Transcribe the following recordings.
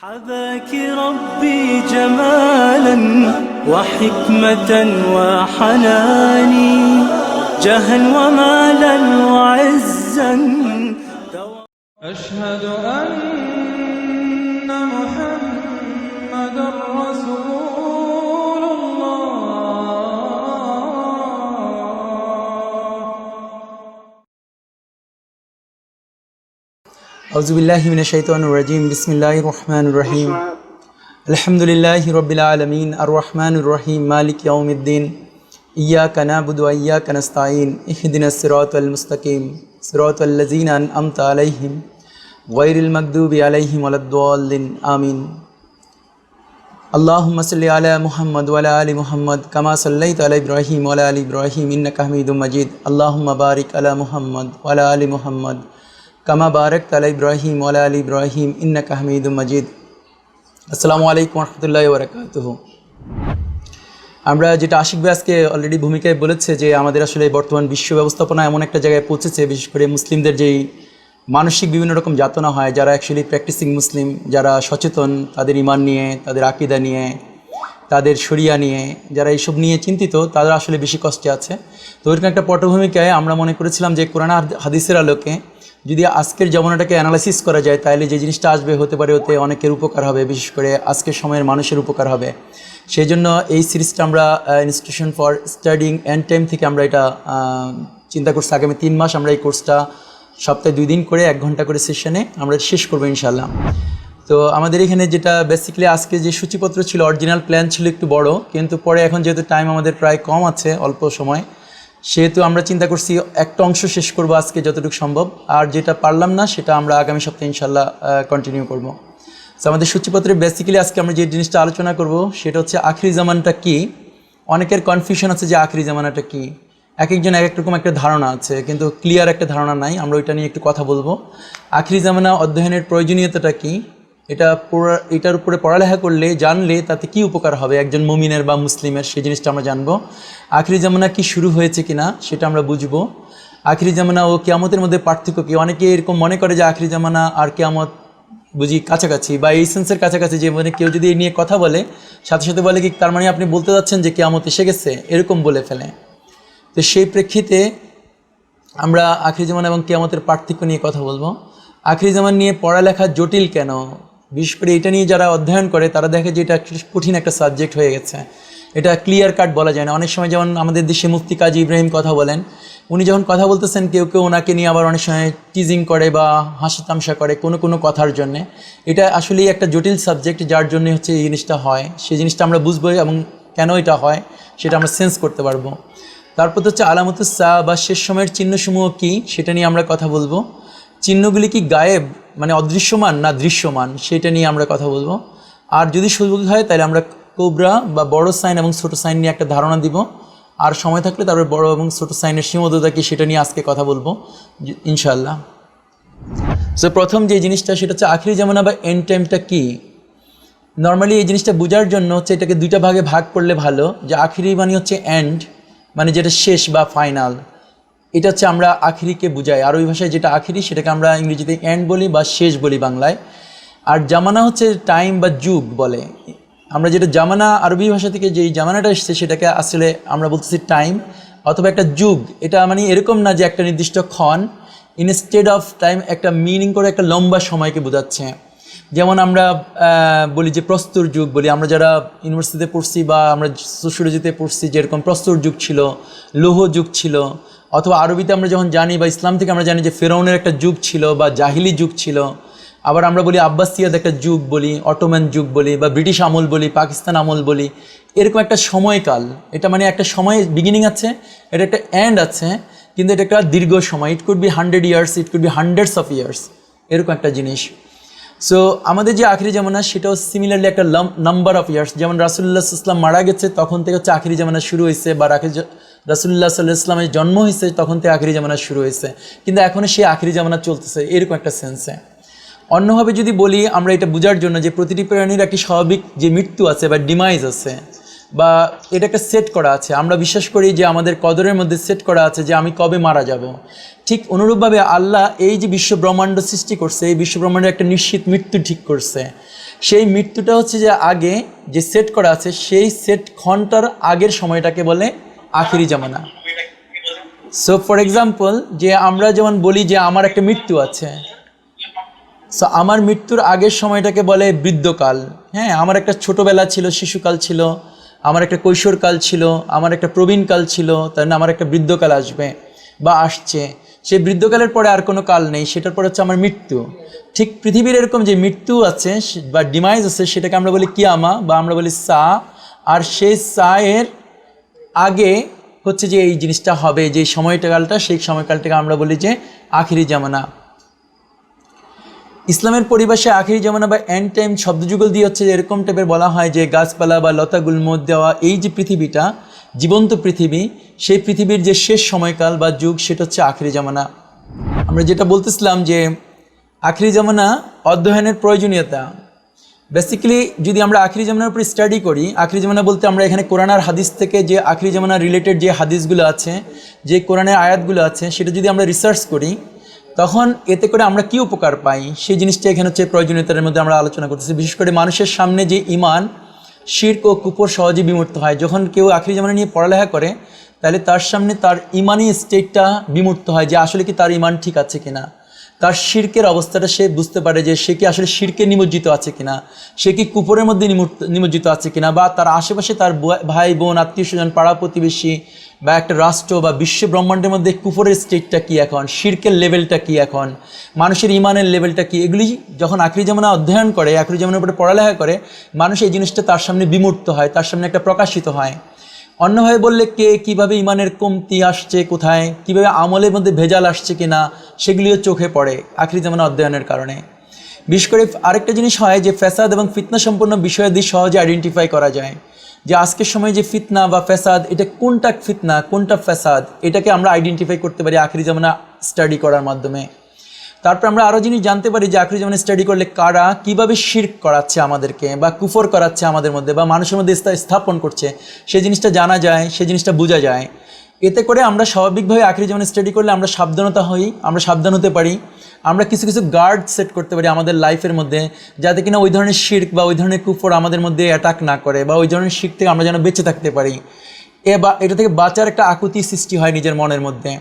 حباك ربي جمالا وحكمة وحناني جاها ومالا وعزا أشهد أن محمدا رسول الله أعوذ بالله من الشيطان الرجيم بسم الله الرحمن الرحيم الحمد لله رب العالمين الرحمن الرحيم مالك يوم الدين إياك نعبد وإياك نستعين اهدنا الصراط المستقيم صراط الذين أنعمت عليهم غير المغضوب عليهم ولا الضالين آمين اللهم صل على محمد وعلى آل محمد كما صليت على إبراهيم وعلى آل إبراهيم إنك حميد مجيد اللهم بارك على محمد وعلى آل محمد কামা বারাক তালা ইব্রাহিম ওয়ালা আলি ইব্রাহিম ইন্নাকা হামিদুম মাজিদ। আসসালামু আলাইকুম রহমতুল্লাহি ওয়া বারাকাতুহু। আমরা যেটা আশিক ভাই আজকে অলরেডি ভূমিকায় বলেছে যে আমাদের আসলে বর্তমান বিশ্ব ব্যবস্থাপনা এমন একটা জায়গায় পৌঁছেছে, বিশেষ করে মুসলিমদের যেই মানসিক বিভিন্ন রকম যাতনা হয়, যারা অ্যাকচুয়ালি প্র্যাকটিসিং মুসলিম, যারা সচেতন তাদের ঈমান নিয়ে, তাদের আকীদা নিয়ে, তাদের শরিয়া নিয়ে, যারা এইসব নিয়ে চিন্তিত, তারা আসলে বেশি কষ্টে আছে। তো ওইরকম একটা পটভূমিকায় আমরা মনে করেছিলাম যে কোরআন আর হাদিসের আলোকে যদি আজকের জমানাটাকে অ্যানালাইসিস করা যায়, তাহলে যে জিনিসটা আসবে হতে পারে ওতে অনেকের উপকার হবে, বিশেষ করে আজকের সময়ের মানুষের উপকার হবে। সেই জন্য এই সিরিজটা আমরা institution for studying and time থেকে আমরা এটা চিন্তা করছি। আগামী 3 মাস আমরা এই কোর্সটা সপ্তাহে 2 দিন করে 1 ঘন্টা করে সেশনে আমরা শেষ করবো ইনশাল্লাহ। তো আমাদের এখানে যেটা বেসিক্যালি আজকে যে সূচিপত্র ছিল, অরিজিনাল প্ল্যান ছিল একটু বড়, কিন্তু পরে এখন যেহেতু টাইম আমাদের প্রায় কম আছে, অল্প সময়, সেহেতু আমরা চিন্তা করছি একটা অংশ শেষ করব আজকে যতটুকু সম্ভব, আর যেটা পারলাম না সেটা আমরা আগামী সপ্তাহে ইনশাল্লাহ কন্টিনিউ করব। তো আমাদের সূচিপত্রে বেসিক্যালি আজকে আমরা যে জিনিসটা আলোচনা করব সেটা হচ্ছে আখিরি জামানটা কি। অনেকের কনফিউশন আছে যে আখিরি জামানাটা কি, এক একজন এক এক রকম একটা ধারণা আছে, কিন্তু ক্লিয়ার একটা ধারণা নাই। আমরা ওইটা নিয়ে একটু কথা বলবো। আখিরি জামানা অধ্যয়নের প্রয়োজনীয়তাটা কি, এটার উপরে পড়ালেখা করলে, জানলে তাতে কি উপকার হবে একজন মুমিনের বা মুসলিমের, সেই জিনিসটা আমরা জানবো। আখিরি জামানা কি শুরু হয়েছে কিনা সেটা আমরা বুঝবো। আখিরি জামানা ও কিয়ামতের মধ্যে পার্থক্য কি। অনেকে এরকম মনে করে যে আখিরি জামানা আর কিয়ামত বুঝি কাছাকাছি বা এই সেন্সের কাছাকাছি, যে মানে কেউ যদি এই নিয়ে কথা বলে সাথে সাথে বলে কি তার মানে আপনি বলতে যাচ্ছেন যে কিয়ামত এসে গেছে, এরকম বলে ফেলে। তো সেই প্রেক্ষিতে আমরা আখিরি জামানা এবং কিয়ামতের পার্থক্য নিয়ে কথা বলবো। আখিরি জামান নিয়ে পড়ালেখা জটিল কেন, বিশেষ করে এটা নিয়ে যারা অধ্যয়ন করে তারা দেখে যে এটা কঠিন একটা সাবজেক্ট হয়ে গেছে, এটা ক্লিয়ার কাট বলা যায় না। অনেক সময় যেমন আমাদের দেশে মুফতি কাজী ইব্রাহিম কথা বলেন, উনি যখন কথা বলতেছেন কেউ কেউ ওনাকে নিয়ে আবার অনেক সময় টিজিং করে বা হাসি তামসা করে কোনো কথার জন্যে। এটা আসলেই একটা জটিল সাবজেক্ট, যার জন্য হচ্ছে এই জিনিসটা হয়। সেই জিনিসটা আমরা বুঝবো এবং কেন এটা হয় সেটা আমরা সেন্স করতে পারবো। তারপর হচ্ছে আলামতুস-সা বা শেষ সময়ের চিহ্নসমূহ কী, সেটা নিয়ে আমরা কথা বলবো। চিহ্নগুলি কি গায়েব মানে অদৃশ্যমান না দৃশ্যমান, সেটা নিয়ে আমরা কথা বলবো। আর যদি সুযোগ হয় তাহলে আমরা কোবরা বা বড় সাইন এবং ছোট সাইন নিয়ে একটা ধারণা দিব। আর সময় থাকলে তারপরে বড় এবং ছোট সাইনের সীমাবদ্ধতা কি সেটা নিয়ে আজকে কথা বলবো ইনশাআল্লাহ। সো প্রথম যে জিনিসটা সেটা হচ্ছে আখিরি জামানা বা এন্ড টাইমটা কি। নর্মালি এই জিনিসটা বোঝার জন্য হচ্ছে এটাকে 2টা ভাগে ভাগ করলে ভালো। যে আখিরি মানে হচ্ছে এন্ড, মানে যেটা শেষ বা ফাইনাল, এটা হচ্ছে আমরা আখিরিকে বুঝাই। আর ওই ভাষায় যেটা আখিরি সেটাকে আমরা ইংরেজিতে এন্ড বলি বা শেষ বলি বাংলায়। আর জামানা হচ্ছে টাইম বা যুগ বলে। আমরা যেটা জামানা আরবি ভাষা থেকে যেই জামানাটা এসছে সেটাকে আসলে আমরা বলতেছি টাইম অথবা একটা যুগ। এটা মানে এরকম না যে একটা নির্দিষ্ট ক্ষণ, ইনস্টেড অফ টাইম একটা মিনিং করে একটা লম্বা সময়কে বোঝাচ্ছে। যেমন আমরা বলি যে প্রস্তর যুগ বলি, আমরা যারা ইউনিভার্সিটিতে পড়ছি বা আমরা সোশিওলজিতে পড়ছি, যেরকম প্রস্তর যুগ ছিল, লৌহ যুগ ছিল। অথবা আরবিতে আমরা যখন জানি বা ইসলাম থেকে আমরা জানি যে ফেরাউনের একটা যুগ ছিল বা জাহিলি যুগ ছিল। আবার আমরা বলি আব্বাসিয়াদ একটা যুগ বলি, অটোম্যান যুগ বলি, বা ব্রিটিশ আমল বলি, পাকিস্তান আমল বলি। এরকম একটা সময়কাল, এটা মানে একটা সময় বিগিনিং আছে, এটা একটা এন্ড আছে, কিন্তু এটা একটা দীর্ঘ সময়। It could be 100 years, it could be hundreds of years, এরকম একটা জিনিস। সো আমাদের যে আখিরি জামানা সেটাও সিমিলারলি একটা নাম্বার অফ ইয়ার্স। যেমন রাসূলুল্লাহ সাল্লাল্লাহু আলাইহি ওয়াসাল্লাম মারা গেছে তখন থেকে হচ্ছে আখিরি জামানা শুরু হয়েছে, বা রাসূলুল্লাহ সাল্লাল্লাহু আলাইহি ওয়াসাল্লামের জন্ম হয়েছে তখন থেকে আখিরি জামানা শুরু হয়েছে, কিন্তু এখনও সেই আখিরি জামানা চলতেছে, এরকম একটা সেন্সে। অন্যভাবে যদি বলি আমরা এটা বোঝার জন্য যে প্রতিটি প্রাণীর একটি স্বাভাবিক যে মৃত্যু আছে বা ডিমাইজ আছে, বা এটা একটা সেট করা আছে। আমরা বিশ্বাস করি যে আমাদের কদরের মধ্যে সেট করা আছে যে আমি কবে মারা যাব। ঠিক অনুরূপভাবে আল্লাহ এই যে বিশ্ব ব্রহ্মাণ্ড সৃষ্টি করছে, এই বিশ্ব ব্রহ্মাণ্ডের একটা নিশ্চিত মৃত্যু ঠিক করছে। সেই মৃত্যুটা হচ্ছে যে আগে যে সেট করা আছে সেই সেট ঘন্টার আগের সময়টাকে বলে আখিরি জামানা। সো ফর এক্সাম্পল যে আমরা যেমন বলি যে আমার একটা মৃত্যু আছে, সো আমার মৃত্যুর আগের সময়টাকে বলে বৃদ্ধকাল। হ্যাঁ, আমার একটা ছোটোবেলা ছিল, শিশুকাল ছিল, আমার একটা কৈশোরকাল ছিল, আমার একটা প্রবীণকাল ছিল, তার মানে আমার একটা বৃদ্ধকাল আসবে বা আসছে। সেই বৃদ্ধকালের পরে আর কোনো কাল নেই, সেটার পরে হচ্ছে আমার মৃত্যু। ঠিক পৃথিবীর এরকম যে মৃত্যু আছে বা ডিমাইজ আছে সেটাকে আমরা বলি কিয়ামা বা আমরা বলি সা। আর সেই সা এর আগে হচ্ছে যে এই জিনিসটা হবে, যে সময়কালটা, সেই সময়কালটাকে আমরা বলি যে আখিরি জামানা। ইসলামের পরিভাষে আখিরি জামানা বা এন্ড টাইম শব্দযুগল দিয়ে হচ্ছে এরকম টাইপের বলা হয় যে গাছপালা বা লতা গুল্মোদ দেওয়া এই যে পৃথিবীটা, জীবন্ত পৃথিবী, সেই পৃথিবীর যে শেষ সময়কাল বা যুগ সেটা হচ্ছে আখিরি জামানা। আমরা যেটা বলতেছিলাম যে আখিরি জামানা অধ্যয়নের প্রয়োজনীয়তা। বেসিক্যালি যদি আমরা আখিরি জামানার উপর স্টাডি করি, আখিরি জামানা বলতে আমরা এখানে কোরআন আর হাদিস থেকে যে আখিরি জামানা রিলেটেড যে হাদিসগুলো আছে, যে কোরআনের আয়াতগুলো আছে, সেটা যদি আমরা রিসার্চ করি তখন এতে করে আমরা কি উপকার পাই সেই জিনিসটা এখানে হচ্ছে প্রয়োজনীয়তার মধ্যে আমরা আলোচনা করতেছি। বিশেষ করে মানুষের সামনে যে ঈমান, শিরক ও কুফর সহজে বিমূর্ত হয়। যখন কেউ আখিরি জামানা নিয়ে পড়ালেখা করে তাহলে তার সামনে তার ঈমানি স্টেটটা বিমূর্ত হয়, যে আসলে কি তার ঈমান ঠিক আছে কিনা, তার শিরকের অবস্থাটা সে বুঝতে পারে যে সে কি আসলে শিরকে নিমজ্জিত আছে কিনা, সে কি কুফরের মধ্যে নিমজ্জিত আছে কিনা, বা তার আশেপাশে তার ভাই বোন, আত্মীয় স্বজন, পাড়া প্রতিবেশী বা একটা রাষ্ট্র বা বিশ্ব ব্রহ্মাণ্ডের মধ্যে কুফরের স্টেটটা কী এখন, শিরকের লেভেলটা কী এখন, মানুষের ইমানের লেভেলটা কী, এগুলি যখন আখিরি জামানা অধ্যয়ন করে, আখিরি জামানার উপরে পড়ালেখা করে, মানুষ এই জিনিসটা তার সামনে বিমূর্ত হয়, তার সামনে একটা প্রকাশিত হয়। অন্যভাবে বললে কে কীভাবে ইমানের কমতি আসছে কোথায়, কীভাবে আমলের মধ্যে ভেজাল আসছে কিনা, সেগুলিও চোখে পড়ে আখিরি জামানা অধ্যয়নের কারণে। বিশেষ করে আরেকটা জিনিস হয় যে ফ্যাসাদ এবং ফিতনা সম্পন্ন বিষয়াদি সহজে আইডেন্টিফাই করা যায়, যে আজকের সময় যে ফিতনা বা ফ্যাসাদ, এটা কোনটা ফিতনা কোনটা ফ্যাসাদ, এটাকে আমরা আইডেন্টিফাই করতে পারি আখিরি জামানা স্টাডি করার মাধ্যমে। তারপর আমরা আরও জিনিস জানতে পারি যে আখিরি জামানা স্টাডি করলে কারা কীভাবে শিরক করাচ্ছে আমাদেরকে বা কুফর করাচ্ছে আমাদের মধ্যে বা মানুষের মধ্যে স্থাপন করছে, সেই জিনিসটা জানা যায়, সেই জিনিসটা বোঝা যায়। এতে করে আমরা স্বাভাবিকভাবে আখিরি জামানা স্টাডি করলে আমরা সাবধানতা হই, আমরা সাবধান হতে পারি, আমরা কিছু কিছু গার্ড সেট করতে পারি আমাদের লাইফের মধ্যে, যাতে কিনা ওই ধরনের শিরক বা ওই ধরনের কুফর আমাদের মধ্যে অ্যাটাক না করে, বা ওই ধরনের শিরক থেকে আমরা যেন বেঁচে থাকতে পারি, বা এটা থেকে বাঁচার একটা আকুতি সৃষ্টি হয় নিজের মনের মধ্যে।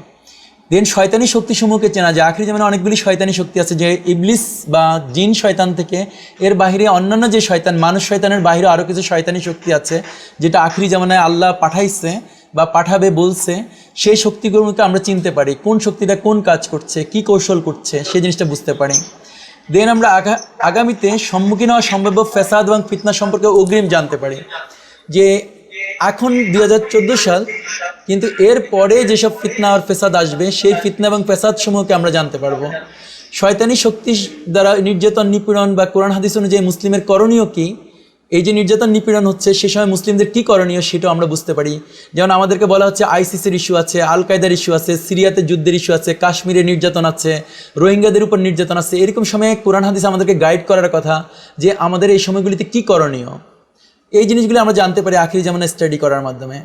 দেন শয়তানি শক্তিসমূহকে চেনা যায়। আখিরি জামানায় অনেকগুলি শয়তানি শক্তি আছে, যে ইবলিস বা জিন শয়তান থেকে এর বাহিরে অন্যান্য যে শয়তান, মানুষ শয়তানের বাহিরে আরও কিছু শয়তানি শক্তি আছে, যেটা আখিরি জামানায় আল্লাহ পাঠাইছে বা পাঠাবে বলছে। সেই শক্তিগুলোকে আমরা চিনতে পারি, কোন শক্তিটা কোন কাজ করছে, কি কৌশল করছে, সেই জিনিসটা বুঝতে পারি। দেন আমরা আগামীতে সম্মুখীন হওয়া সম্ভাব্য ফ্যাসাদ এবং ফিতনা সম্পর্কে অগ্রিম জানতে পারি, যে এখন 2014 সাল, কিন্তু এর পরে যেসব ফিতনা আর ফেসাদ আসবে সেই ফিতনা এবং ফেসাদ সমূহকে আমরা জানতে পারবো। শয়তানি শক্তি দ্বারা নির্যাতন, নিপীড়ন বা কোরআন হাদিস অনুযায়ী মুসলিমের করণীয় কি, এই যে নির্যাতন নিপীড়ন হচ্ছে সে সময় মুসলিমদের কী করণীয় সেটাও আমরা বুঝতে পারি। যেমন আমাদেরকে বলা হচ্ছে আইসিসির ইস্যু আছে, আল কায়দার ইস্যু আছে, সিরিয়াতে যুদ্ধের ইস্যু আছে, কাশ্মীরে নির্যাতন আছে, রোহিঙ্গাদের উপর নির্যাতন আছে। এরকম সময়ে কোরআন হাদিস আমাদেরকে গাইড করার কথা যে আমাদের এই সময়গুলিতে কী করণীয়। এই জিনিসগুলো আমরা জানতে পারি আখিরি জামানা স্টাডি করার মাধ্যমে।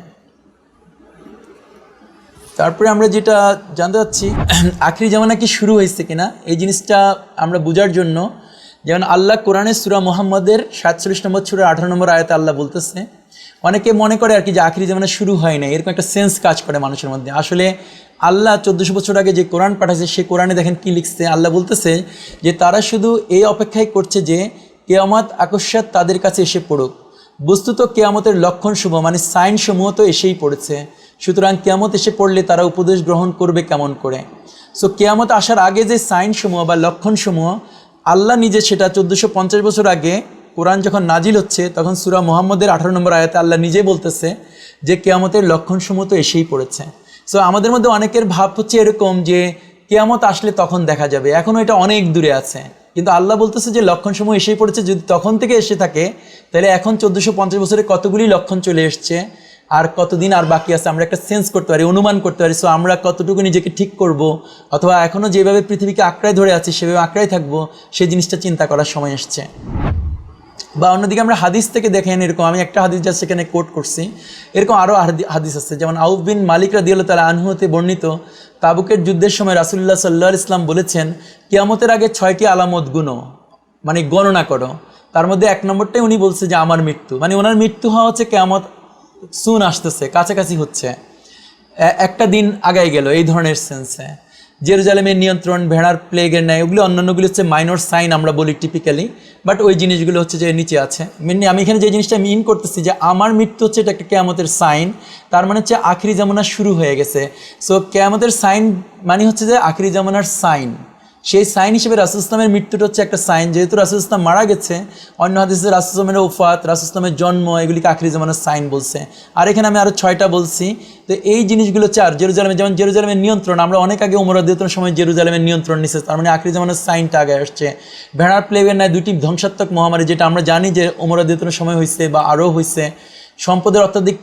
তারপরে আমরা যেটা জানতে চাচ্ছি, আখিরি জামানা কি শুরু হয়েছে কিনা, এই জিনিসটা আমরা বোঝার জন্য, যেমন আল্লাহ কোরআনের সূরা মুহাম্মদের 47 নম্বর সূরার 18 নম্বর আয়াতে আল্লাহ বলতেছে, অনেকে মনে করে আর কি যে আখিরি জামানা শুরু হয় না, এরকম একটা সেন্স কাজ করে মানুষের মধ্যে। আসলে আল্লাহ 1400 বছর আগে যে কোরআন পাঠাইছে সেই কোরআনে দেখেন কি লিখছে। আল্লাহ বলতেছে যে তারা শুধু এই অপেক্ষাই করছে যে কিয়ামত আকস্মাৎ তাদের কাছে এসে পড়ুক। বস্তুত কিয়ামতের লক্ষণসমূহ মানে সাইনসমূহ তো এসেই পড়েছে, সুতরাং কিয়ামত এসে পড়লে তারা উপদেশ গ্রহণ করবে কেমন করে। সো কিয়ামত আসার আগে যে সাইনসমূহ বা লক্ষণসমূহ, আল্লাহ নিজে সেটা 1450 বছর আগে কোরআন যখন নাজিল হচ্ছে তখন সূরা মুহাম্মদের 18 নম্বর আয়াতে আল্লাহ নিজেই বলতেছে যে কিয়ামতের লক্ষণসমূহ তো এসেই পড়েছে। সো আমাদের মধ্যে অনেকের ভাব হচ্ছে এরকম যে কিয়ামত আসলে তখন দেখা যাবে, এখনও এটা অনেক দূরে আছে, কিন্তু আল্লাহ বলতেছে যে লক্ষণসমূহ এসেই পড়েছে। যদি তখন থেকে এসে থাকে তাহলে এখন 1450 বছরে কতগুলি লক্ষণ চলে এসছে, আর কতদিন আর বাকি আছে আমরা একটা সেন্স করতে পারি, অনুমান করতে পারি। সো আমরা কতটুকু নিজেকে ঠিক করব, অথবা এখনও যেভাবে পৃথিবীকে আঁকড়ায় ধরে আছি সেভাবে আঁকড়ায় থাকবো, সেই জিনিসটা চিন্তা করার সময় এসছে। বা অন্যদিকে আমরা হাদিস থেকে দেখেন, এরকম আমি একটা হাদিস যা সেখানে কোট করছি, এরকম আরও হাদিস আছে। যেমন আউফ বিন মালিক রাদিয়াল্লাহু তাআলা আনহু হতে বর্ণিত, তাবুকের যুদ্ধের সময় রাসূলুল্লাহ সাল্লাল্লাহু আলাইহি ওয়াসাল্লাম বলেছেন, কিয়ামতের আগে 6টি আলামত গুনো, মানে গণনা করো। তার মধ্যে 1 নম্বরটাই উনি বলছে যে আমার মৃত্যু, মানে ওনার মৃত্যু হওয়া হচ্ছে কিয়ামত সুন আসতেছে, কাছাকাছি হচ্ছে, একটা দিন আগাই গেল, এই ধরনের সেন্সে। জেরুজালেমের নিয়ন্ত্রণ, ভেড়ার প্লেগের ন্যায়, ওগুলো অন্যান্যগুলো হচ্ছে মাইনর সাইন আমরা বলি টিপিক্যালি, বাট ওই জিনিসগুলো হচ্ছে যে নিচে আছে। মেনলি আমি এখানে যে জিনিসটা মিন করতেছি যে আমার মৃত্যু হচ্ছে এটা একটা কেয়ামতের সাইন, তার মানে হচ্ছে আখিরি জামানা শুরু হয়ে গেছে। সো কেয়ামতের সাইন মানে হচ্ছে যে আখিরি জামানার সাইন, সেই সাইন হিসেবে রাসূল ইসলামের মৃত্যুটা হচ্ছে একটা সাইন। যেহেতু রাসূল ইসলাম মারা গেছে, অন্য হাদিসে রাসূল ইসলামের ওফাত, রাসূল ইসলামের জন্ম, এগুলিকে আখিরি জামানার সাইন বলছে। আর এখানে আমি আরও 6টা বলছি। তো এই জিনিসগুলো হচ্ছে, আর জেরুজালেমে যেমন জেরুজালেমের নিয়ন্ত্রণ, আমরা অনেক আগে ওমর রাদিয়াল্লাহু আনহুর সময় জেরুজালেমের নিয়ন্ত্রণ নিছে, তার মানে আখিরি জামানার সাইনটা আগে আসছে। ভেড়ার প্লেগের ন্যায় 2টি ধ্বংসাত্মক মহামারী, যেটা আমরা জানি যে ওমর রাদিয়াল্লাহু আনহুর সময় হয়েছে বা আরও হয়েছে। সম্পদের অত্যাধিক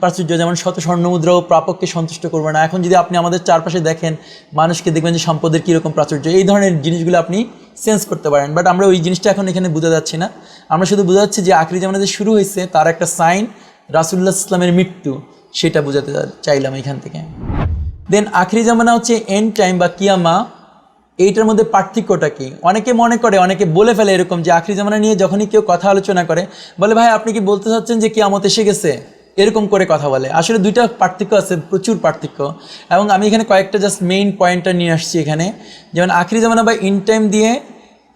প্রাচুর্য, যেমন শত স্বর্ণমুদ্রাও প্রাপককে সন্তুষ্ট করবে না। এখন যদি আপনি আমাদের চারপাশে দেখেন মানুষকে, দেখবেন যে সম্পদের কীরকম প্রাচুর্য, এই ধরনের জিনিসগুলো আপনি সেন্স করতে পারেন। বাট আমরা ওই জিনিসটা এখন এখানে বোঝা যাচ্ছি না, আমরা শুধু বোঝা যাচ্ছি যে আখিরি জামানা যে শুরু হয়েছে তার একটা সাইন রাসূলুল্লাহ ইসলামের মৃত্যু, সেটা বোঝাতে চাইলাম এখান থেকে। দেন আখিরি জামানা হচ্ছে এন্ড টাইম বা কিয়ামা, এইটার মধ্যে পার্থক্যটা কি? অনেকে মনে করে, অনেকে বলে ফেলে এরকম যে আখিরি জামানা নিয়ে যখনই কেউ কথা আলোচনা করে বলে ভাই আপনি কি বলতে চাচ্ছেন যে কিয়ামত এসে গেছে, এরকম করে কথা বলে। আসলে 2টা পার্থক্য আছে, প্রচুর পার্থক্য, এবং আমি এখানে কয়েকটা জাস্ট মেইন পয়েন্টটা নিয়ে আসছি এখানে। যেমন আখিরি জামানা বা ইন টাইম দিয়ে